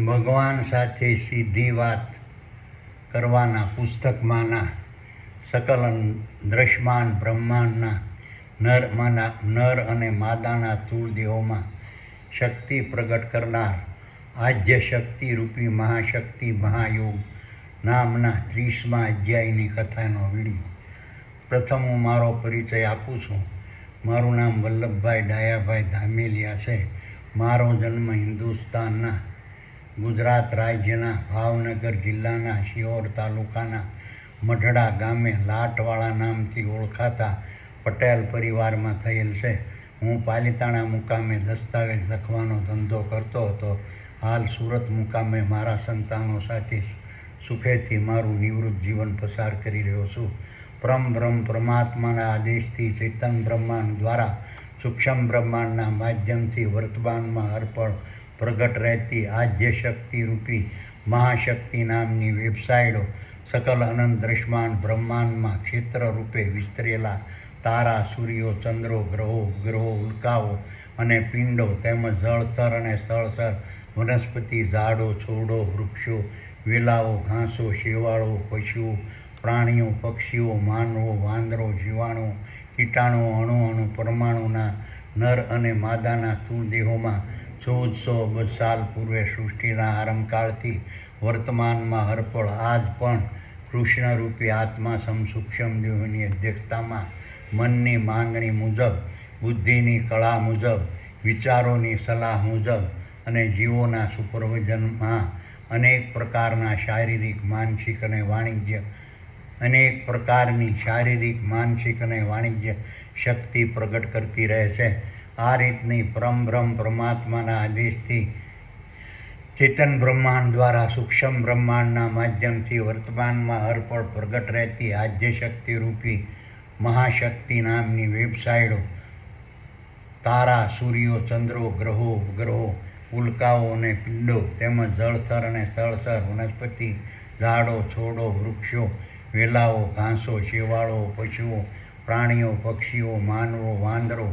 ભગવાન સાથે સીધી વાત કરવાના પુસ્તકમાંના સકલ દ્રશ્યમાન બ્રહ્માંડના નર અને માદાના સ્થૂળ દેહોમાં શક્તિ પ્રગટ કરનાર આદ્ય શક્તિ રૂપી મહાશક્તિ મહાયોગ નામના 30મા અધ્યાયની કથાનો વિડીયો. પ્રથમ હું મારો પરિચય આપું છું. મારું નામ વલ્લભભાઈ ડાયાભાઈ ધામેલિયા છે. મારો જન્મ હિન્દુસ્તાનના ગુજરાત રાજ્યના ભાવનગર જિલ્લાના શિહોર તાલુકાના મઢડા ગામે લાટવાળા નામથી ઓળખાતા પટેલ પરિવારમાં થયેલ છે. હું પાલિતાણા મુકામે દસ્તાવેજ લખવાનો ધંધો કરતો હતો. હાલ સુરત મુકામે મારા સંતાનો સાથે સુખેથી મારું નિવૃત્ત જીવન પસાર કરી રહ્યો છું. બ્રહ્મ પરમાત્માના આદેશથી ચેતન બ્રહ્માંડ દ્વારા સૂક્ષ્મ બ્રહ્માંડના માધ્યમથી વર્તમાનમાં અર્પણ પ્રગટ રહેતી આદ્ય શક્તિ રૂપી મહાશક્તિ નામની વેબસાઇટો સકલ અનંત દ્રશ્યમાન બ્રહ્માંડમાં ક્ષેત્ર રૂપે વિસ્તરેલા તારા, સૂર્યો, ચંદ્રો, ગ્રહો, ઉપગ્રહો, ઉલ્કાઓ અને પિંડો તેમજ જળચર અને સ્થળચર વનસ્પતિ, ઝાડો, છોડો, વૃક્ષો, વેલાઓ, ઘાસો, શેવાળો, પશુઓ, પ્રાણીઓ, પક્ષીઓ, માનવો, વાંદરો, જીવાણુઓ, કીટાણુઓ, અણુ પરમાણુના નર અને માદાના સ્થૂળ દેહોમાં 1400 અબજ સાલ પૂર્વે સૃષ્ટિના આરંભકાળથી વર્તમાનમાં હરપળ આજ પણ કૃષ્ણરૂપી આત્મા સૂક્ષ્મ દેહોની અધ્યક્ષતામાં મનની માંગણી મુજબ, બુદ્ધિની કળા મુજબ, વિચારોની સલાહ મુજબ અને જીવોના સુપરવિઝનમાં અનેક પ્રકારની શારીરિક માનસિક અને વાણિજ્ય શક્તિ પ્રગટ કરતી રહે છે. આ રીતની બ્રહ્મ પરમાત્માના આદેશથી ચેતન બ્રહ્માંડ દ્વારા સૂક્ષ્મ બ્રહ્માંડના માધ્યમથી વર્તમાનમાં હરપળ પ્રગટ રહેતી આદ્ય શક્તિ રૂપી મહાશક્તિ નામની વેબસાઇટો તારા, સૂર્યો, ચંદ્રો, ગ્રહો, ઉપગ્રહો, ઉલ્કાઓ અને પિંડો તેમજ જળચર અને સ્થળચર વનસ્પતિ, ઝાડો, છોડો, વૃક્ષો, વેલાઓ, ઘાસો, શેવાળો, પશુઓ, પ્રાણીઓ, પક્ષીઓ, માનવો, વાંદરો,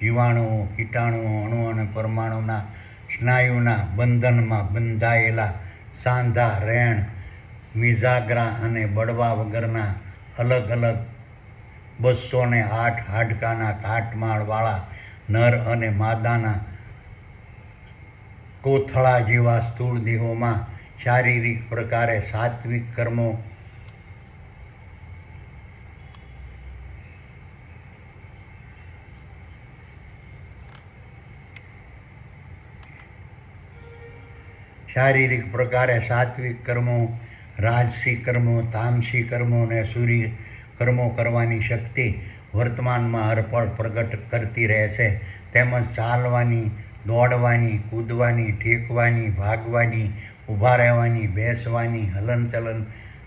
જીવાણુઓ, કીટાણુઓ, અણુ અને પરમાણુના સ્નાયુના બંધનમાં બંધાયેલા સાંધા, રેણ, મિજાગરા અને બળવા વગરના અલગ 208 હાડકાના કાટમાળવાળા નર અને માદાના કોથળા જેવા સ્થૂળ દેહોમાં શારીરિક પ્રકારે સાત્વિક કર્મો રાજસી કર્મો, તામસી કર્મો અને સૂર્ય કર્મો કરવાની શક્તિ વર્તમાનમાં હરપળ પ્રગટ કરતી રહે છે. તેમજ ચાલવાની, દોડવાની, કૂદવાની, ટેકવાની, ભાગવાની, ઊભા રહેવાની, બેસવાની, હલનચલન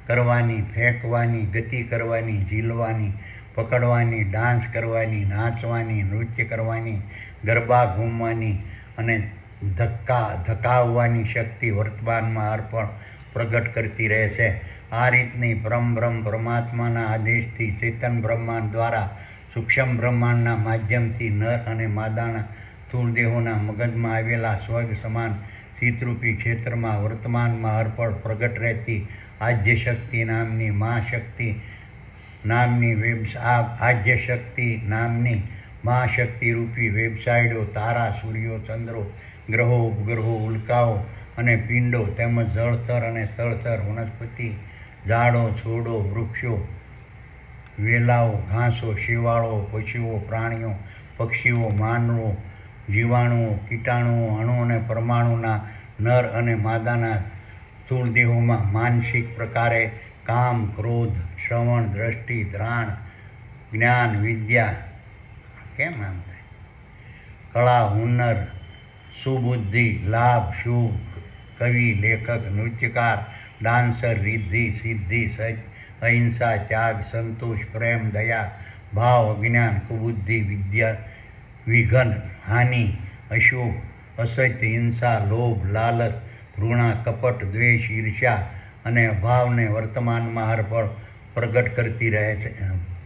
કરવાની, ફેંકવાની, ગતિ કરવાની, ઝીલવાની, પકડવાની, ડાન્સ કરવાની, નાચવાની, નૃત્ય કરવાની, ગરબા ઘૂમવાની અને ધકાવવાની શક્તિ વર્તમાનમાં અર્પણ પ્રગટ કરતી રહે છે. આ રીતની બ્રહ્મ પરમાત્માના આદેશથી ચેતન બ્રહ્માંડ દ્વારા સૂક્ષ્મ બ્રહ્માંડના માધ્યમથી નર અને માદાના સ્થૂળ દેહોના મગજમાં આવેલા સ્વર્ગ સમાન ચિત્તરૂપી ક્ષેત્રમાં વર્તમાનમાં અર્પણ પ્રગટ રહેતી આદ્ય શક્તિ નામની મહાશક્તિ રૂપી વેબસાઇટો તારા, સૂર્યો, ચંદ્રો, ગ્રહો, ઉપગ્રહો, ઉલ્કાઓ અને પિંડો તેમજ જળચર અને સ્થળચર વનસ્પતિ, ઝાડો, છોડો, વૃક્ષો, વેલાઓ, ઘાસો, શેવાળો, પશુઓ, પ્રાણીઓ, પક્ષીઓ, માનવો, જીવાણુઓ, કીટાણુઓ, અણુ અને પરમાણુના નર અને માદાના સ્થૂળ દેહોમાં માનસિક પ્રકારે કામ, ક્રોધ, શ્રવણ, દ્રષ્ટિ, ઘ્રાણ, જ્ઞાન, વિદ્યા, કળા, હુનર, સુબુદ્ધિ, લાભ, શુભ, કવિ, લેખક, નૃત્યકાર, ડાન્સર, રિદ્ધિ, સિદ્ધિ, સત્ય, અહિંસા, ત્યાગ, સંતોષ, પ્રેમ, દયા, ભાવ, અજ્ઞાન, કુબુદ્ધિ, વિદ્યા, વિઘ્ન, હાનિ, અશુભ, અસત્ય, હિંસા, લોભ, લાલચ, ઘૃણા, કપટ, દ્વેષ, ઈર્ષ્યા અને અભાવને વર્તમાનમાં હરપળ પ્રગટ કરતી રહે છે.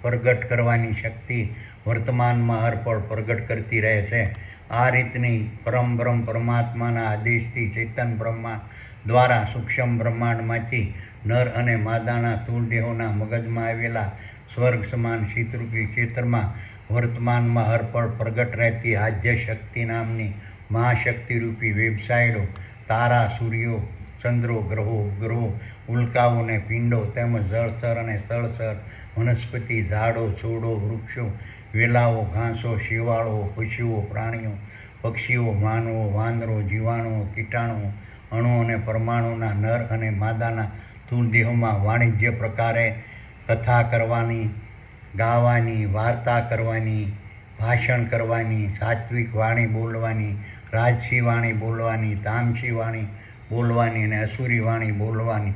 પ્રગટ કરવાની શક્તિ વર્તમાનમાં હરપળ પ્રગટ કરતી રહે છે. આ રીતની પરમ પરમાત્માના આદેશથી ચેતન બ્રહ્માંડ દ્વારા સૂક્ષ્મ બ્રહ્માંડમાંથી નર અને માદાના સ્થૂળ દેહોના મગજમાં આવેલા સ્વર્ગ સમાન શીતરૂપી ક્ષેત્રમાં વર્તમાનમાં હરપળ પ્રગટ રહેતી આદ્ય શક્તિ નામની મહાશક્તિરૂપી વેબસાઇટો તારા, સૂર્યો, ચંદ્રો, ગ્રહો, ઉપગ્રહો, ઉલ્કાઓ ને પિંડો તેમજ જળચર અને સ્થળચર, વનસ્પતિ, ઝાડો, છોડો, વૃક્ષો, વેલાઓ, ઘાસો, શેવાળો, પશુઓ, પ્રાણીઓ, પક્ષીઓ, માનવો, વાંદરો, જીવાણુઓ, કીટાણુઓ, અણુ અને પરમાણુના નર અને માદાના સ્થૂળ દેહોમાં વાણિજ્ય પ્રકારે કથા કરવાની, ગાવાની, વાર્તા કરવાની, ભાષણ કરવાની, સાત્વિક વાણી બોલવાની, રાજસી વાણી બોલવાની, તામસી વાણી બોલવાની અને અસુરી વાણી બોલવાની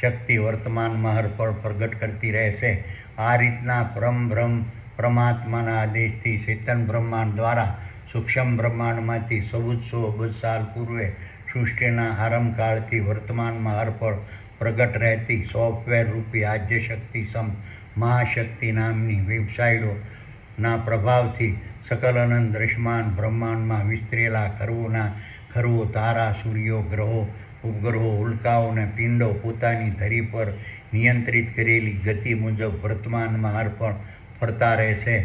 શક્તિ વર્તમાનમાં હરપળ પ્રગટ કરતી રહેશે. આ રીતના બ્રહ્મ પરમાત્માના આદેશથી ચેતન બ્રહ્માંડ દ્વારા સૂક્ષ્મ બ્રહ્માંડમાંથી 1400 અબજ સાલ પૂર્વે સૃષ્ટિના આરંભકાળથી વર્તમાનમાં હરપળ પ્રગટ રહેતી સોફ્ટવેર રૂપી આદ્યશક્તિ મહાશક્તિ નામની વેબસાઇટોના પ્રભાવથી સકલ અનંત દ્રશ્યમાન બ્રહ્માંડમાં વિસ્તરેલા ખરવો તારા, સૂર્યો, ગ્રહો, ઉપગ્રહો, ઉલ્કાઓ અને પિંડો પોતાની ધરી પર નિયંત્રિત કરેલી ગતિ મુજબ વર્તમાનમાં હરપળ ફરતા રહેશે.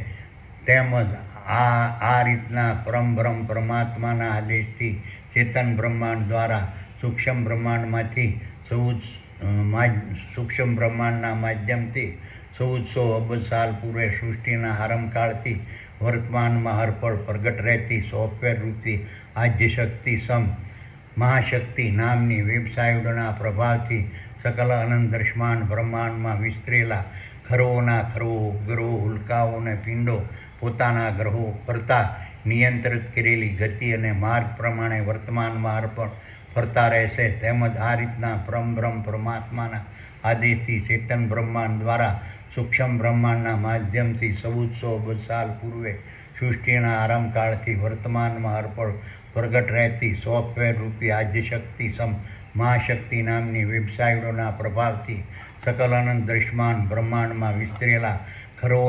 તેમજ આ રીતના પરમ પરમાત્માના આદેશથી ચેતન બ્રહ્માંડ દ્વારા સૂક્ષ્મ બ્રહ્માંડમાંથી સૂક્ષ્મ બ્રહ્માંડના માધ્યમથી 1400 અબજ સાલ પૂર્વે સૃષ્ટિના આરંભકાળથી વર્તમાનમાં હરપળ પ્રગટ રહેતી સોફ્ટવેર રૂપી આદ્યશક્તિ મહાશક્તિ નામની વેબસાઇટોના પ્રભાવથી સકલ અનંત દ્રશ્યમાન બ્રહ્માંડમાં વિસ્તરેલા ખરવો, ઉપગ્રહો, ઉલ્કાઓ અને પિંડો પોતાના ગ્રહો ફરતા નિયંત્રિત કરેલી ગતિ અને માર્ગ પ્રમાણે વર્તમાનમાં હરપળ ફરતા રહેશે. તેમજ આ રીતના બ્રહ્મ પરમાત્માના આદેશથી ચેતન બ્રહ્માંડ દ્વારા સૂક્ષ્મ બ્રહ્માંડના માધ્યમથી 1400 અબજ સાલ પૂર્વે સૃષ્ટિના આરંભકાળથી વર્તમાનમાં હરપળ પ્રગટ રહેતી સોફ્ટવેર રૂપી આદ્યશક્તિ મહાશક્તિ નામની વેબસાઇટોના પ્રભાવથી સકલ અનંત દ્રશ્યમાન બ્રહ્માંડમાં વિસ્તરેલા ખરવો,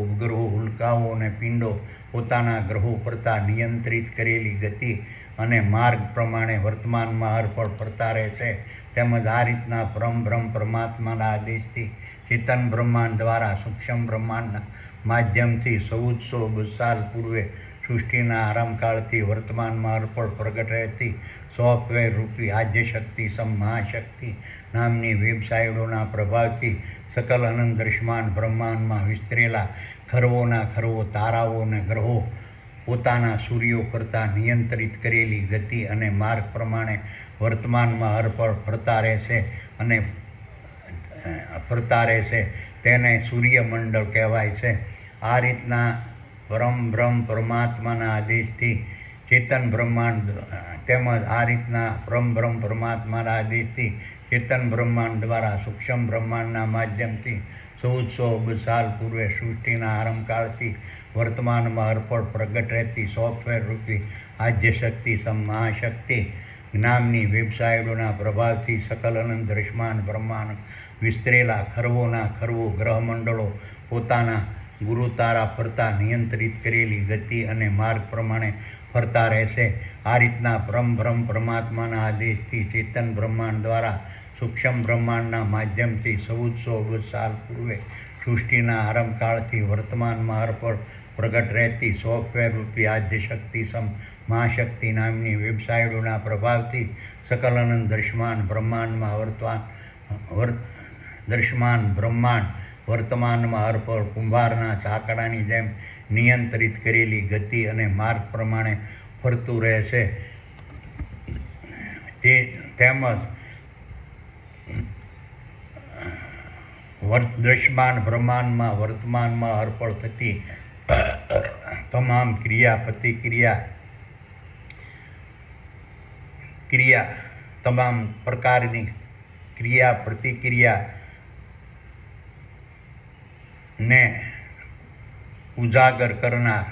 ઉપગ્રહો, ઉલ્કાઓ અને પિંડો પોતાના ગ્રહો ફરતા નિયંત્રિત કરેલી ગતિ અને માર્ગ પ્રમાણે વર્તમાનમાં હરપળ ફરતા રહેશે. તેમજ આ રીતના બ્રહ્મ પરમાત્માના આદેશથી ચેતન બ્રહ્માંડ દ્વારા સૂક્ષ્મ બ્રહ્માંડના માધ્યમથી 1400 અબજ સાલ પૂર્વે સૃષ્ટિના આરંભકાળથી વર્તમાનમાં હરપળ પ્રગટ રહેતી સોફ્ટવેર રૂપી આદ્યશક્તિ મહાશક્તિ નામની વેબસાઇટોના પ્રભાવથી સકલ અનંત દ્રશ્યમાન બ્રહ્માંડમાં વિસ્તરેલા ખરવો તારાઓ અને ગ્રહો પોતાના સૂર્યો કરતાં નિયંત્રિત કરેલી ગતિ અને માર્ગ પ્રમાણે વર્તમાનમાં હરપળ ફરતા રહેશે. તેને સૂર્યમંડળ કહેવાય છે. આ રીતના બ્રહ્મ પરમાત્માના આદેશથી ચેતન બ્રહ્માંડ તેમજ આ રીતના બ્રહ્મ પરમાત્માના આદેશથી ચેતન બ્રહ્માંડ દ્વારા સૂક્ષ્મ બ્રહ્માંડના માધ્યમથી 1400 અબજ સાલ પૂર્વે સૃષ્ટિના આરંભકાળથી વર્તમાનમાં હરપળ પ્રગટ રહેતી સોફ્ટવેર રૂપી આદ્યશક્તિ મહાશક્તિ નામની વેબસાઇટોના પ્રભાવથી સકલ અનંત દ્રશ્યમાન બ્રહ્માંડ વિસ્તરેલા ખરવો ગ્રહમંડળો પોતાના ગુરુ તારા ફરતા નિયંત્રિત કરેલી ગતિ અને માર્ગ પ્રમાણે ફરતા રહેશે. આ રીતના બ્રહ્મ પરમાત્માના આદેશથી ચેતન બ્રહ્માંડ દ્વારા સૂક્ષ્મ બ્રહ્માંડના માધ્યમથી 1400 અબજ સાલ પૂર્વે સૃષ્ટિના આરંભકાળથી વર્તમાનમાં હરપળ પ્રગટ રહેતી સોફ્ટવેર રૂપી આદ્યશક્તિ મહાશક્તિ નામની વેબસાઇટોના પ્રભાવથી સકલ અનંત દ્રશ્યમાન બ્રહ્માંડ વર્તમાનમાં હરપળ કુંભારના ચાકડાની જેમ નિયંત્રિત કરેલી ગતિ અને માર્ગ પ્રમાણે ફરતું રહેશે. તેમજ દ્રશ્યમાન બ્રહ્માંડમાં વર્તમાનમાં હરપળ થતી તમામ તમામ પ્રકારની ક્રિયા પ્રતિક્રિયા ને ઉજાગર કરનાર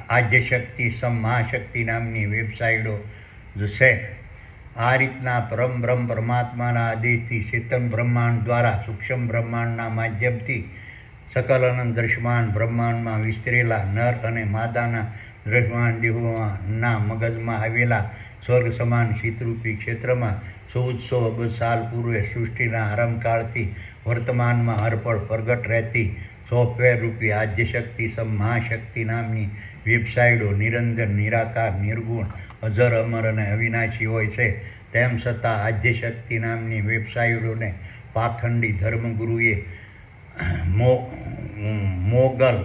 આદ્યશક્તિ મહાશક્તિ નામની વેબસાઇટો છે. આ રીતના પરમ બ્રહ્મ પરમાત્માના આદેશથી ચેતન બ્રહ્માંડ દ્વારા સૂક્ષ્મ બ્રહ્માંડના માધ્યમથી સકલ અનંત દ્રશ્યમાન બ્રહ્માંડમાં વિસ્તરેલા નર અને માદાના દ્રશ્યમાન દેહોના મગજમાં આવેલા સ્વર્ગ સમાન શીતરૂપી ક્ષેત્રમાં 1400 અબજ સાલ પૂર્વે સૃષ્ટિના આરંભકાળથી વર્તમાનમાં હરપળ પ્રગટ રહેતી સોફ્ટવેર રૂપી આદ્યશક્તિ મહાશક્તિ નામની વેબસાઇટો નિરંજન નિરાકાર નિર્ગુણ અજર અમર અને અવિનાશી હોય છે. તેમ છતાં આદ્યશક્તિ નામની વેબસાઇટોને પાખંડી ધર્મગુરુએ મોગલ,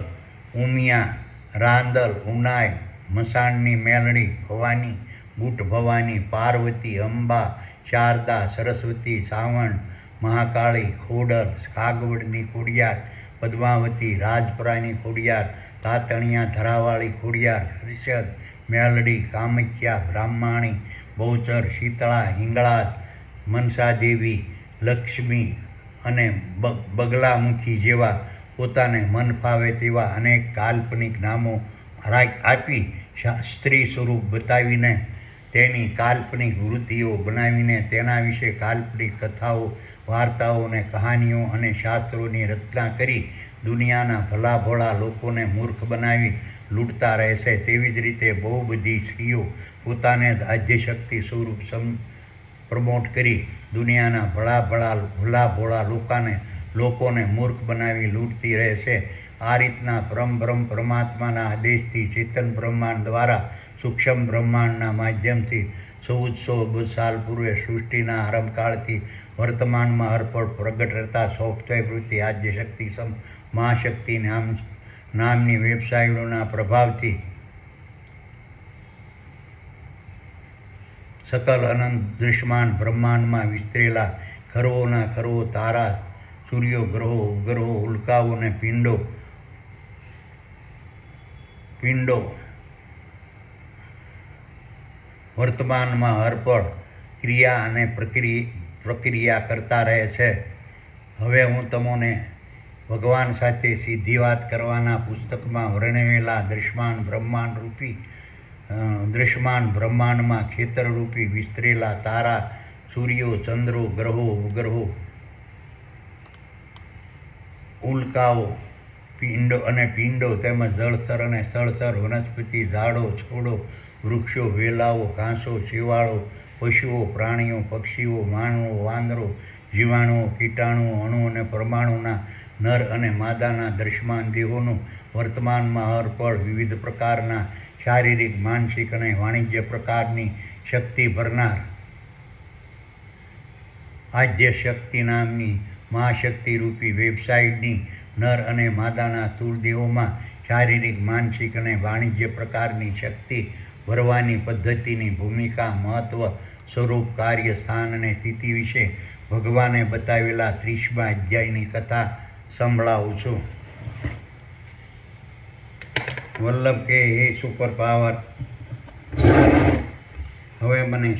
ઉમિયા, રાંદલ, ઉનાઈ, મસાણની મેલડી, ભવાની, બુટ ભવાની, પાર્વતી, અંબા, શારદા, સરસ્વતી, સાવણ, મહાકાળી, ખોડલ, કાગવડની ખોડિયાર, પદ્માવતી, રાજપરાની ખોડિયાર, તાતણિયા ધરાવાળી ખોડિયાર, હર્ષદ, મેલડી, કામખ્યા, બ્રાહ્મણી, બહુચર, શીતળા, હિંગળાજ, મનસાદેવી, લક્ષ્મી અને બગલામુખી જેવા પોતાને મન ફાવે તેવા અનેક કાલ્પનિક નામો આપી સ્ત્રી સ્વરૂપ બતાવીને તેની કાલ્પનિક વૃત્તિઓ બનાવીને તેના વિશે કાલ્પનિક કથાઓ, વાર્તાઓ અને કહાનીઓ અને શાસ્ત્રોની રચના કરી દુનિયાના ભલા ભોળા લોકોને મૂર્ખ બનાવી લૂંટતા રહેશે. તેવી જ રીતે બહુ બધી સ્ત્રીઓ પોતાને આદ્યશક્તિ સ્વરૂપ પ્રમોટ કરી દુનિયાના ભલા ભોળા લોકોને મૂર્ખ બનાવી લૂંટતી રહેશે. આ રીતના પરમ પરમાત્માના આદેશથી ચેતન બ્રહ્માંડ દ્વારા સૂક્ષ્મ બ્રહ્માંડના માધ્યમથી 1400 અબજ સાલ પૂર્વે સૃષ્ટિના આરંભકાળથી વર્તમાનમાં હરપળ પ્રગટ રહેતા સોફ્ટવેર વૃત્તિ આદ્યશક્તિ મહાશક્તિ નામની વેબસાઇટોના પ્રભાવથી સકલ અનંત દૃશ્યમાન બ્રહ્માંડમાં વિસ્તરેલા ખરવોના ખરવો તારા, સૂર્યો, ગ્રહો, ઉપગ્રહો, ઉલ્કાઓ અને પિંડો વર્તમાનમાં હરપળ ક્રિયા અને પ્રક્રિયા કરતા રહે છે. હવે હું તમને ભગવાન સાથે સીધી વાત કરવાના પુસ્તકમાં વર્ણવેલા દૃશ્યમાન બ્રહ્માંડમાં ક્ષેત્રરૂપી વિસ્તરેલા તારા, સૂર્યો, ચંદ્રો, ગ્રહો, ઉપગ્રહો, ઉલ્કાઓ, પિંડો તેમજ જળચર અને સ્થળચર, વનસ્પતિ, ઝાડો, છોડો, વૃક્ષો, વેલાઓ, ઘાસો, શેવાળો, પશુઓ, પ્રાણીઓ, પક્ષીઓ, માનવો, વાંદરો, જીવાણુઓ, કીટાણુઓ, અણુ અને પરમાણુના નર અને માદાના દ્રશ્યમાન દેહોનું વર્તમાનમાં હરપળ વિવિધ પ્રકારના શારીરિક, માનસિક અને વાણિજ્ય પ્રકારની શક્તિ ભરનાર આદ્યશક્તિ નામની મહાશક્તિરૂપી વેબસાઇટની નર અને માદાના સ્થૂળ દેહોમાં શારીરિક, માનસિક અને વાણિજ્ય પ્રકારની શક્તિ ભરવાની પદ્ધતિની ભૂમિકા, મહત્વ, સ્વરૂપ, કાર્ય, સ્થાન અને સ્થિતિ વિશે ભગવાને બતાવેલા 30મા અધ્યાયની કથા સંભળાવું છું. વલ્લભ કે હે સુપર પાવર, હવે મને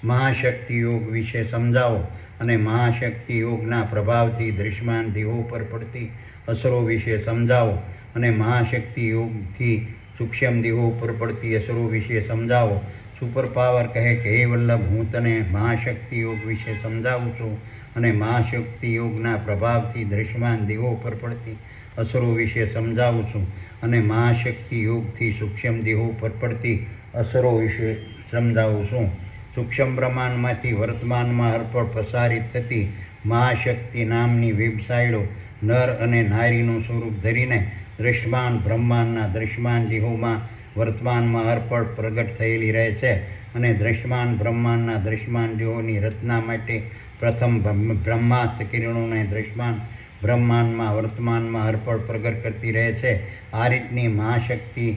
મહાશક્તિ યોગ વિશે સમજાવો અને મહાશક્તિ યોગના પ્રભાવથી દૃશ્યમાન દેહો પર પડતી અસરો વિશે સમજાવો અને મહાશક્તિ યોગથી સૂક્ષ્મ દેહો પર પડતી અસરો વિશે સમજાવો. સુપર પાવર કહે કે હે વલ્લભ, હું તને મહાશક્તિ યોગ વિશે સમજાવું છું અને મહાશક્તિ યોગના પ્રભાવથી દૃશ્યમાન દેહો પર પડતી અસરો વિશે સમજાવું છું અને મહાશક્તિ યોગથી સૂક્ષ્મ દેહો પર પડતી અસરો વિશે સમજાવું છું. સૂક્ષ્મ બ્રહ્માંડમાંથી વર્તમાનમાં હરપળ પ્રસારિત થતી મહાશક્તિ નામની વેબસાઇટો નર અને નારીનું સ્વરૂપ ધરીને દૃશ્યમાન બ્રહ્માંડના દૃશ્યમાન દેહોમાં વર્તમાનમાં હરપળ પ્રગટ થયેલી રહે છે અને દૃશ્યમાન બ્રહ્માંડના દૃશ્યમાન દેહોની રચના માટે પ્રથમ બ્રહ્માસ્ત્ર કિરણોને દૃશ્યમાન બ્રહ્માંડમાં વર્તમાનમાં હરપળ પ્રગટ કરતી રહે છે. આ રીતની મહાશક્તિ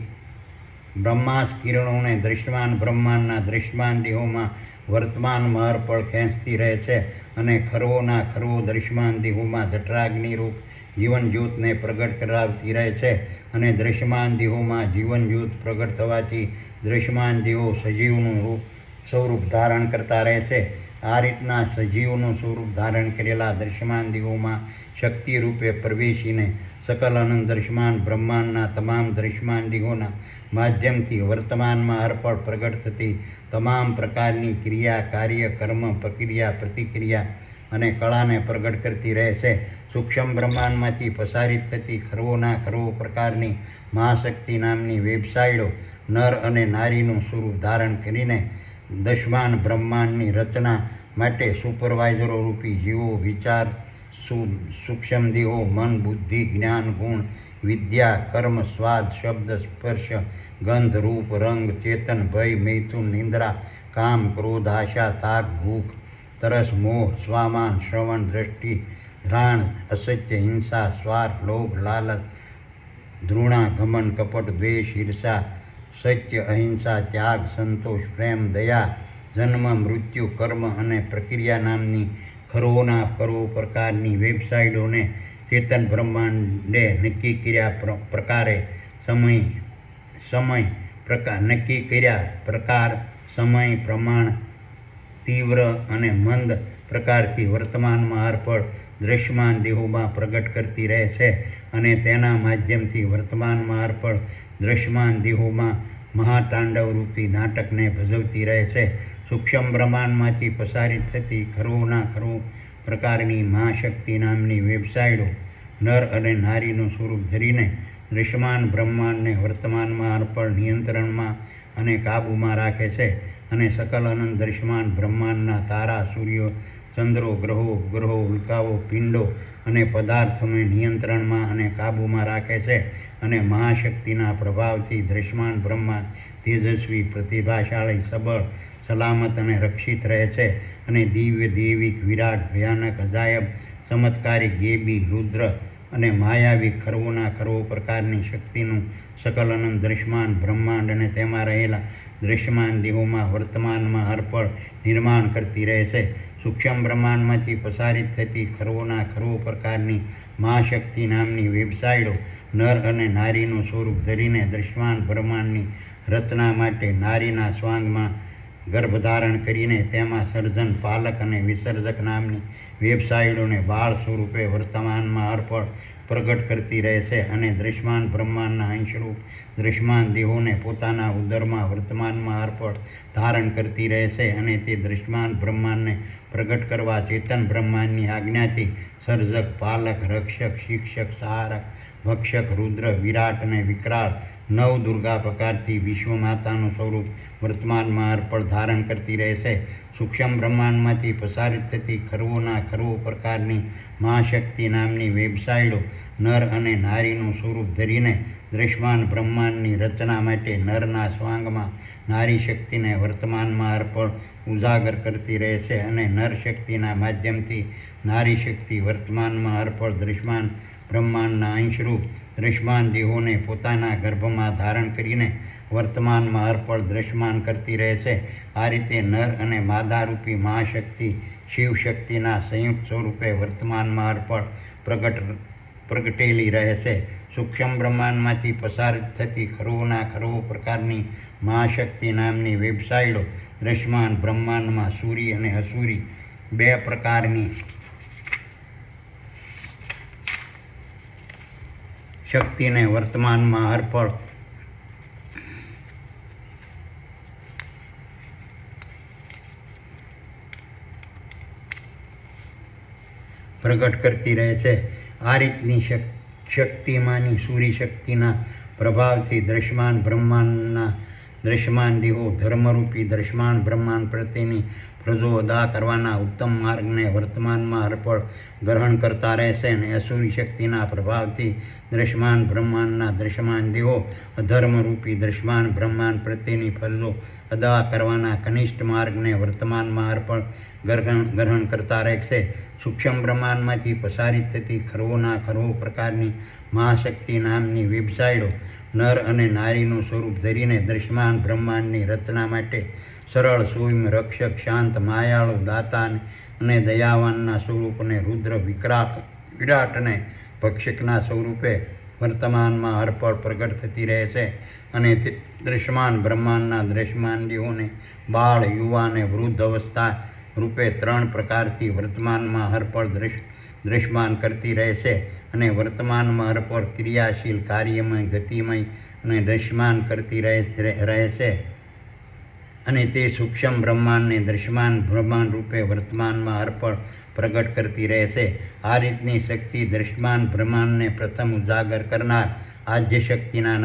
બ્રહ્માસ્ત્ર કિરણોને દૃશ્યમાન બ્રહ્માંડના દૃશ્યમાન દેહોમાં વર્તમાનમાં હરપળ ખેંચતી રહે છે અને ખરવોના ખરવો દૃશ્યમાન દેહોમાં જઠરાગ્નિરૂપ જીવન જ્યોતને પ્રગટ કરાવતી રહે છે અને દૃશ્યમાન દેહોમાં જીવન જ્યોત પ્રગટ થવાથી દૃશ્યમાન દેહો સજીવનું સ્વરૂપ ધારણ કરતા રહે છે આ રીતના સજીવનું સ્વરૂપ ધારણ કરેલા દૃશ્યમાન દેહોમાં શક્તિ રૂપે પ્રવેશીને સકલ અનંત દૃશ્યમાન બ્રહ્માંડના તમામ દૃશ્યમાન દેહોના માધ્યમથી વર્તમાનમાં અર્પણ પ્રગટ થતી તમામ પ્રકારની ક્રિયા, કાર્ય, કર્મ, પ્રક્રિયા, પ્રતિક્રિયા અને કળાને પ્રગટ કરતી રહે છે. સૂક્ષ્મ બ્રહ્માંડમાંથી પ્રસારિત થતી ખરવોના ખરવો પ્રકારની મહાશક્તિ નામની વેબસાઇટો નર અને નારીનું સ્વરૂપ ધારણ કરીને દશમાન બ્રહ્માંડની રચના માટે સુપરવાઇઝરો રૂપી જીવો, વિચાર, સૂક્ષ્મ દેહો, મન, બુદ્ધિ, જ્ઞાન, ગુણ, વિદ્યા, કર્મ, સ્વાદ, શબ્દ, સ્પર્શ, ગંધ, રૂપ, રંગ, ચેતન, ભય, મૈથુન, નિંદ્રા, કામ, ક્રોધ, આશા, તાપ, ભૂખ, તરસ, મોહ, સ્વામાન, શ્રવણ, દ્રષ્ટિ, ધ્રાણ, અસત્ય, હિંસા, સ્વાર્થ, લોભ, લાલચ, ધૃણા, ઘમન, કપટ, દ્વેષ, ઈર્ષા, સત્ય, અહિંસા, ત્યાગ, સંતોષ, પ્રેમ, દયા, જન્મ, મૃત્યુ, કર્મ અને પ્રક્રિયા નામની ખરવોના ખરવો પ્રકારની વેબસાઇટોને ચેતન બ્રહ્માંડે નક્કી કર્યા પ્રકારે નક્કી કર્યા પ્રકાર, સમય, પ્રમાણ, તીવ્ર અને મંદ પ્રકારથી વર્તમાનમાં અર્પણ દૃશ્યમાન દેહોમાં પ્રગટ કરતી રહે છે અને તેના માધ્યમથી વર્તમાનમાં અર્પણ દૃશ્યમાન દેહોમાં મહાતાંડવ રૂપી નાટકને ભજવતી રહે છે. સૂક્ષ્મ બ્રહ્માંડમાંથી પ્રસારિત થતી ખરવોના ખરવો પ્રકારની મહાશક્તિ નામની વેબસાઇટો નર અને નારીનું સ્વરૂપ ધરીને દૃશ્યમાન બ્રહ્માંડને વર્તમાનમાં અર્પણ નિયંત્રણમાં અને કાબૂમાં રાખે છે અને સકલ અનંત દૃશ્યમાન બ્રહ્માંડના તારા, સૂર્યો, ચંદ્રો, ગ્રહો, ઉપગ્રહો, ઉલ્કાઓ, પિંડો અને પદાર્થોને નિયંત્રણમાં અને કાબૂમાં રાખે છે અને મહાશક્તિના પ્રભાવથી દૃશ્યમાન બ્રહ્માંડ તેજસ્વી, પ્રતિભાશાળી, સબળ, સલામત અને રક્ષિત રહે છે અને દિવ્ય, દૈવિક, વિરાટ, ભયાનક, અજાયબ, ચમત્કારિક, ગેબી, રુદ્ર અને માયાવી ખરવોના ખરવો પ્રકારની શક્તિનું સકલ અનંત દૃશ્યમાન બ્રહ્માંડ અને તેમાં રહેલા દૃશ્યમાન દેહોમાં વર્તમાનમાં અર્પણ નિર્માણ કરતી રહે છે. સૂક્ષ્મ બ્રહ્માંડમાંથી પ્રસારિત થતી ખરવોના ખરવો પ્રકારની મહાશક્તિ નામની વેબસાઇટો નર અને નારીનું સ્વરૂપ ધરીને દૃશ્યમાન બ્રહ્માંડની રચના માટે નારીના સ્વાંગમાં ગર્ભધારણ કરીને તેમાં સર્જન, પાલક અને વિસર્જક નામની વેબસાઇટોને બાળ સ્વરૂપે વર્તમાનમાં અર્પણ પ્રગટ કરતી રહે છે અને દૃશ્યમાન બ્રહ્માંડના અંશરૂપ દૃશ્યમાન દેહોને પોતાના ઉદરમાં વર્તમાનમાં અર્પણ ધારણ કરતી રહે છે અને તે દૃશ્યમાન બ્રહ્માંડને પ્રગટ કરવા ચેતન બ્રહ્માંડની આજ્ઞાથી સર્જક, પાલક, રક્ષક, શિક્ષક, સહારક, ભક્ષક, રુદ્ર, વિરાટ અને વિકરાળ નવ દુર્ગા પ્રકારથી વિશ્વ માતાનું સ્વરૂપ વર્તમાનમાં અર્પણ ધારણ કરતી રહે છે. સૂક્ષ્મ બ્રહ્માંડમાંથી પ્રસારિત થતી ખરવોના ખરવો પ્રકારની મહાશક્તિ નામની વેબસાઇટો નર અને નારીનું સ્વરૂપ ધરીને દૃશ્યમાન બ્રહ્માંડની રચના માટે નરના સ્વાંગમાં નારી શક્તિને વર્તમાનમાં અર્પણ ઉજાગર કરતી રહે છે અને નર શક્તિના માધ્યમથી નારી શક્તિ વર્તમાનમાં અર્પણ દૃશ્યમાન બ્રહ્માંડના અંશરૂપ દૃશ્યમાન દેહોને પોતાના ગર્ભમાં ધારણ કરીને વર્તમાનમાં અર્પણ દૃશ્યમાન કરતી રહે છે. આ રીતે નર અને માદારૂપી મહાશક્તિ શિવશક્તિના સંયુક્ત સ્વરૂપે વર્તમાનમાં અર્પણ પ્રગટેલી રહે છે. સૂક્ષ્મ બ્રહ્માંડમાંથી પ્રસારિત થતી ખરવોના ખરવો પ્રકારની મહાશક્તિ નામની વેબસાઇટો દૃશ્યમાન બ્રહ્માંડમાં સૂરી અને અસૂરી બે પ્રકારની શક્તિને વર્તમાનમાં અર્પણ પ્રગટ કરતી રહે છે. આ રીતની શક્તિમાંની સૂરી શક્તિના પ્રભાવથી દૃશ્યમાન બ્રહ્માંડના દૃશ્યમાન દેહો ધર્મરૂપી દૃશ્યમાન બ્રહ્માંડ પ્રત્યેની ફરજો અદા કરવાના ઉત્તમ માર્ગને વર્તમાનમાં અર્પણ ગ્રહણ કરતા રહેશે અને અસુરી શક્તિના પ્રભાવથી દૃશ્યમાન બ્રહ્માંડના દૃશ્યમાન દેહો અધર્મરૂપી દૃશ્યમાન બ્રહ્માંડ પ્રત્યેની ફરજો અદા કરવાના કનિષ્ઠ માર્ગને વર્તમાનમાં અર્પણ ગ્રહણ કરતા રહેશે. સૂક્ષ્મ બ્રહ્માંડમાંથી પ્રસારિત થતી ખરવોના ખરવો પ્રકારની મહાશક્તિ નામની વેબસાઇટો નર અને નારીનું સ્વરૂપ ધરીને દૃશ્યમાન બ્રહ્માંડની રચના માટે સરળ, સૌમ્ય, રક્ષક, શાંત, માયાળુ, દાતા અને દયાવાનના સ્વરૂપને રુદ્ર, વિરાટ અને ભક્ષકના સ્વરૂપે વર્તમાનમાં અર્પણ પ્રગટ થતી રહે છે અને તે દૃશ્યમાન બ્રહ્માંડના દૃશ્યમાન દેહોને બાળ, યુવા અને વૃદ્ધ અવસ્થા રૂપે 3 પ્રકારથી વર્તમાનમાં હરપળ દ્રશ્યમાન કરતી રહેશે અને વર્તમાનમાં હરપળ ક્રિયાશીલ, કાર્યમય, ગતિમય અને દ્રશ્યમાન કરતી રહેશે અને તે સૂક્ષ્મ બ્રહ્માંડને દ્રશ્યમાન બ્રહ્માંડ રૂપે વર્તમાનમાં હરપળ પ્રગટ કરતી રહેશે. આ રીતની શક્તિ દ્રશ્યમાન બ્રહ્માંડને પ્રથમ ઉજાગર કરનાર આદ્ય શક્તિના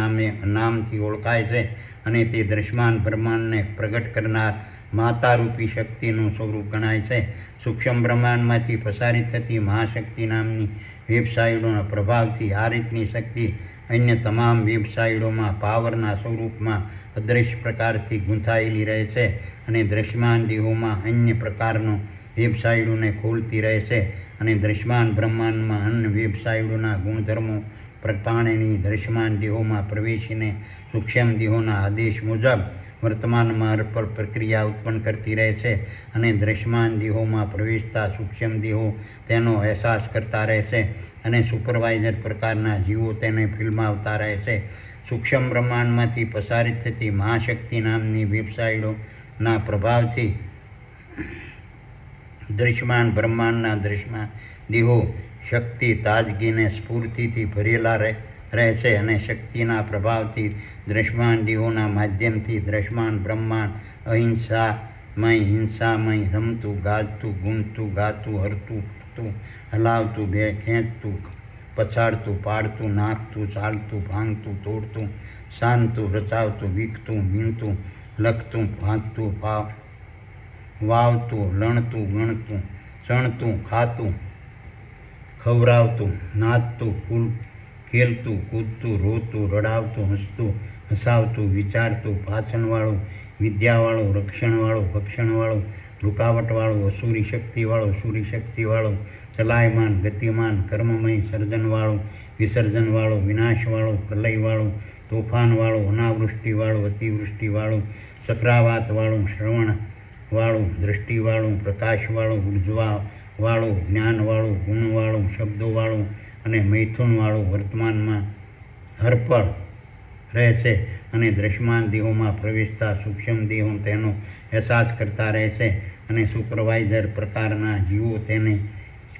નામથી ઓળખાય છે અને તે દ્રશ્યમાન બ્રહ્માંડને પ્રગટ કરનાર માતારૂપી શક્તિનું સ્વરૂપ ગણાય છે. સૂક્ષ્મ બ્રહ્માંડમાંથી પસારિત થતી મહાશક્તિ નામની વેબસાઇટોના પ્રભાવથી આ રીતની શક્તિ અન્ય તમામ વેબસાઇટોમાં પાવરના સ્વરૂપમાં અદૃશ્ય પ્રકારથી ગૂંથાયેલી રહે છે અને દ્રશ્યમાન દેહોમાં અન્ય પ્રકારનો વેબસાઇટોને ખોલતી રહે છે અને દ્રશ્યમાન બ્રહ્માંડમાં અન્ય વેબસાઇટોના ગુણધર્મો પ્રમાણેની દ્રશ્યમાન દેહોમાં પ્રવેશીને સૂક્ષ્મ દેહોના આદેશ મુજબ વર્તમાનમાં હરપળ પ્રક્રિયા ઉત્પન્ન કરતી રહે છે અને દ્રશ્યમાન દેહોમાં પ્રવેશતા સૂક્ષ્મ દેહો તેનો અહેસાસ કરતા રહેશે અને સુપરવાઇઝર પ્રકારના જીવો તેને ફિલ્માવતા રહેશે. સૂક્ષ્મ બ્રહ્માંડમાંથી પસારિત થતી મહાશક્તિ નામની વેબસાઇટોના પ્રભાવથી દ્રશ્યમાન બ્રહ્માંડના દ્રશ્યમાન દેહો શક્તિ, તાજગીને સ્ફૂર્તિથી ભરેલા રહેશે અને શક્તિના પ્રભાવથી દ્રશ્યમાન દેહોના માધ્યમથી દ્રશ્યમાન બ્રહ્માંડ હિંસામય રમતું, ગાજતું, ગુંજતું, ગાતું, હરતું, ફરતું, હલાવતું, ખેંચતું, પછાડતું, પાડતું, નાખતું, ચાલતું, ભાંગતું, તોડતું, શાનતું, રચાવતું, વીખતું, વીણતું, લખતું, ભાંગતું, વાવતું, લણતું, ગણતું, ચણતું, ખાતું, ખવરાવતું, નાચતું, ખેલતું, કૂદતું, રોતું, રડાવતું, હસતું, હસાવતું, વિચારતું, પાછણવાળું, વિદ્યાવાળું, રક્ષણવાળું, ભક્ષણવાળું, રૂકાવટવાળું, અસુરી શક્તિવાળું, સુરી શક્તિવાળું, ચલાયમાન, ગતિમાન, કર્મમય, સર્જનવાળું, વિસર્જનવાળું, વિનાશવાળું, પ્રલયવાળું, તોફાનવાળું, અનાવૃષ્ટિવાળું, અતિવૃષ્ટિવાળું, ચક્રાવાતવાળું, શ્રવણવાળું, દ્રષ્ટિવાળું, પ્રકાશવાળું, ઉર્જવાવાળું, જ્ઞાનવાળું, ગુણવાળું, શબ્દોવાળું અને મૈથુનવાળું વર્તમાનમાં હરપળ રહેશે અને દ્રશ્યમાન દેહોમાં પ્રવેશતા સૂક્ષ્મ દેહો તેનો અહેસાસ કરતા રહેશે અને સુપરવાઇઝર પ્રકારના જીવો તેને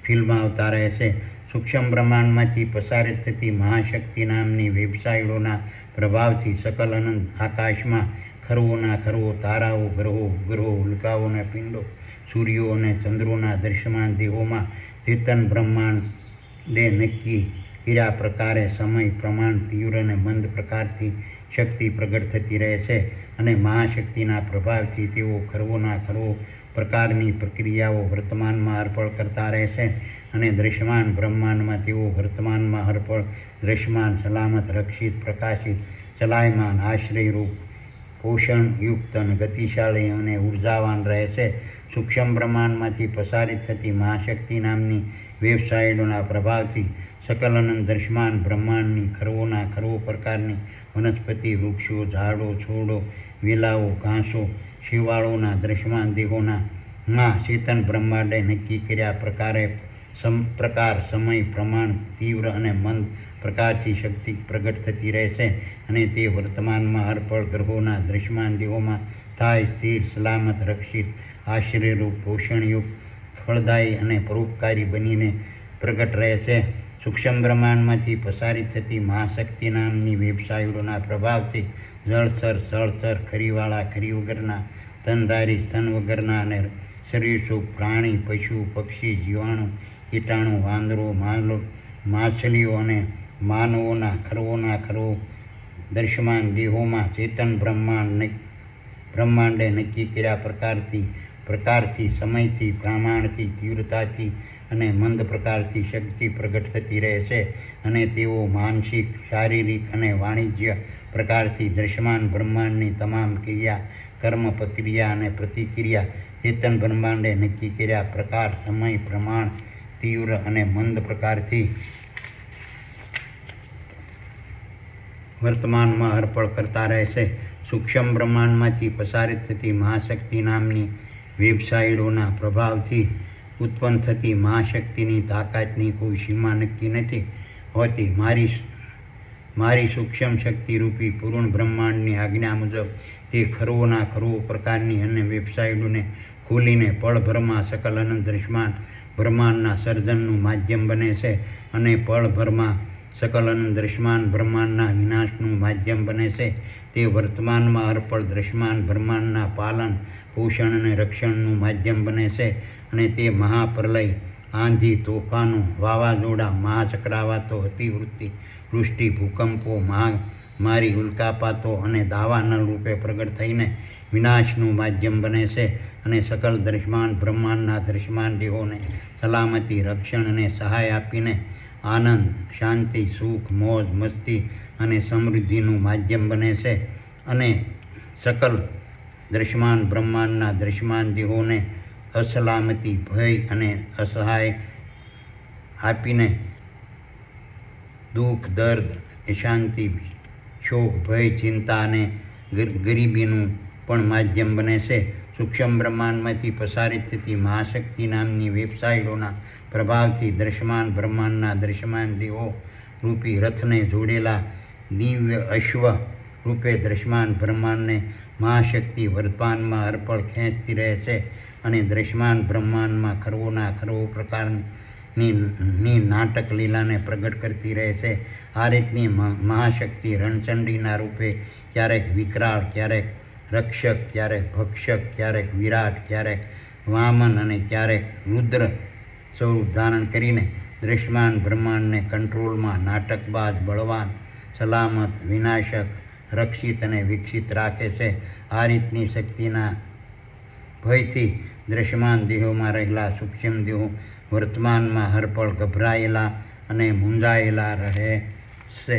ફિલ્માવતા રહેશે. સૂક્ષ્મ બ્રહ્માંડમાંથી પસારિત થતી મહાશક્તિ નામની વેબસાઇટોના પ્રભાવથી સકલ અનંત આકાશમાં ખરવોના ખરવો, તારાઓ, ગ્રહો, ઉપગ્રહો, ઉલ્કાઓ અને પિંડો, સૂર્યો અને ચંદ્રોના દ્રશ્યમાન દેહોમાં ચેતન બ્રહ્માંડે નક્કી કર્યા પ્રકારે સમય, પ્રમાણ, તીવ્ર અને મંદ પ્રકારથી શક્તિ પ્રગટ થતી રહે છે અને મહાશક્તિના પ્રભાવથી તેઓ ખરવોના ખરવો પ્રકારની પ્રક્રિયાઓ વર્તમાનમાં હરપળ કરતા રહેશે અને દ્રશ્યમાન બ્રહ્માંડમાં તેઓ વર્તમાનમાં હરપળ દ્રશ્યમાન, સલામત, રક્ષિત, પ્રકાશિત, ચલાયમાન, આશ્રયરૂપ, પોષણયુક્ત અને ગતિશાળી અને ઉર્જાવાન રહેશે. સૂક્ષ્મ બ્રહ્માંડમાંથી પસારિત થતી મહાશક્તિ નામની વેબસાઇટોના પ્રભાવથી સકલ અનંત દ્રશ્યમાન બ્રહ્માંડની ખરવોના ખરવો પ્રકારની વનસ્પતિ, વૃક્ષો, ઝાડો, છોડો, વેલાઓ, ઘાસો, શેવાળોના દ્રશ્યમાન દેહોના ચેતન બ્રહ્માંડે નક્કી કર્યા પ્રકાર, સમય, પ્રમાણ, તીવ્ર અને મંદ પ્રકારથી શક્તિ પ્રગટ થતી રહેશે અને તે વર્તમાનમાં હરપળ ગ્રહોના દ્રશ્યમાન દેહોમાં થાય સ્થિર, સલામત, રક્ષિત, આશ્રયરૂપ, પોષણયુક્ત, ફળદાયી અને પરોપકારી બનીને પ્રગટ રહે છે. સૂક્ષ્મ બ્રહ્માંડમાંથી પસારિત થતી મહાશક્તિ નામની વેબસાઇટોના પ્રભાવથી જળચર, સ્થળચર, ખરીવાળા, ખરી વગરના, સ્તનધારી, સ્તન વગરના અને સરીસૃપ, પ્રાણી, પશુ, પક્ષી, જીવાણુ, કીટાણુ, વાંદરો, માછલીઓ અને માનવોના ખરવોના ખરવો દ્રશ્યમાન દેહોમાં ચેતન બ્રહ્માંડે નક્કી કર્યા પ્રકારથી, સમયથી, પ્રમાણથી, તીવ્રતાથી અને મંદ પ્રકારથી શક્તિ પ્રગટ થતી રહે છે અને તેઓ માનસિક, શારીરિક અને વાણિજ્ય પ્રકારથી દ્રશ્યમાન બ્રહ્માંડની તમામ ક્રિયા, કર્મ, પ્રક્રિયા અને પ્રતિક્રિયા ચેતન બ્રહ્માંડે નક્કી કર્યા પ્રકાર, સમય, પ્રમાણ, તીવ્ર અને મંદ પ્રકારથી વર્તમાનમાં હરપળ કરતા રહેશે. સૂક્ષ્મ બ્રહ્માંડમાંથી પસારિત થતી મહાશક્તિ નામની વેબસાઇટોના પ્રભાવથી ઉત્પન્ન થતી મહાશક્તિની તાકાતની કોઈ સીમા નક્કી નથી હોતી. મારી સૂક્ષ્મ શક્તિરૂપી પૂર્ણ બ્રહ્માંડની આજ્ઞા મુજબ તે ખરવોના ખરવો પ્રકારની અન્ય વેબસાઇટોને ખુલીને પળભરમાં સકલ અનંત દૃશ્યમાન બ્રહ્માંડના સર્જનનું માધ્યમ બને છે અને પળભરમાં સકલ અનંત દૃશ્યમાન બ્રહ્માંડના વિનાશનું માધ્યમ બને છે. તે વર્તમાનમાં અર્પણ દૃશ્યમાન બ્રહ્માંડના પાલન પોષણ અને રક્ષણનું માધ્યમ બને છે અને તે મહાપ્રલય, આંધી, તોફાનો, વાવાઝોડા, મહાચક્રાવાતો, અતિવૃષ્ટિ, વૃષ્ટિ, ભૂકંપો, મહામારી, ઉલ્કાપાતો અને દાવાનળ રૂપે પ્રગટ થઈને વિનાશનું માધ્યમ બને છે અને સકલ દૃશ્યમાન બ્રહ્માંડના દૃશ્યમાન દેહોને સલામતી, રક્ષણ અને સહાય આપીને આનંદ, શાંતિ, સુખ, મોજ, મસ્તી અને સમૃદ્ધિનું માધ્યમ બને છે અને સકલ દૃશ્યમાન બ્રહ્માંડના દૃશ્યમાન દેહોને અસલામતી, ભય અને અસહાય આપીને દુઃખ, દર્દ, અશાંતિ, શોક, ભય, ચિંતા અને ગરીબીનું પણ માધ્યમ બને છે. સૂક્ષ્મ બ્રહ્માંડમાંથી પ્રસારિત થતી મહાશક્તિ નામની વેબસાઇટોના પ્રભાવથી દૃશ્યમાન બ્રહ્માંડના દૃશ્યમાન દેહો રૂપી રથને જોડેલા દિવ્ય અશ્વ રૂપે દૃશ્યમાન બ્રહ્માંડને મહાશક્તિ વર્તમાનમાં અર્પણ ખેંચતી રહે છે અને દૃશ્યમાન બ્રહ્માંડમાં ખરવોના ખરવો પ્રકારની નાટક લીલાને પ્રગટ કરતી રહે છે. આ રીતની મહાશક્તિ રણચંડીના રૂપે ક્યારેક વિકરાળ, ક્યારેક રક્ષક, ક્યારેક ભક્ષક, ક્યારેક વિરાટ, ક્યારેક વામન અને ક્યારેક રુદ્ર સ્વરૂપ ધારણ કરીને દૃશ્યમાન બ્રહ્માંડને કંટ્રોલમાં, નાટકબાજ, બળવાન, સલામત, વિનાશક, રક્ષિત અને વિકસિત રાખે છે. આ રીતની શક્તિના ભયથી દૃશ્યમાન દેહોમાં રહેલા સૂક્ષ્મ દેહો વર્તમાનમાં હરપળ ગભરાયેલા અને મૂંઝાયેલા રહે છે.